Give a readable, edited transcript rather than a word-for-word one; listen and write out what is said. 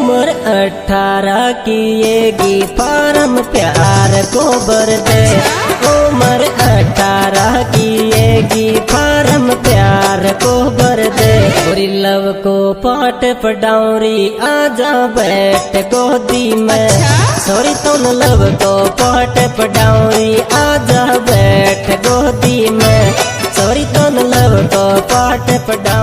उम्र 18 की येगी फार्म प्यार को भर दे। उम्र 18 की येगी फार्म प्यार को भर दे। गोरी लव को पाठ पढ़ाऊरी आजा बैठ गोदी में। सॉरी तो लव को पाठ पढ़ाऊरी आजा बैठ गोदी में। सॉरी तो लव को पाठ पढ़ाऊं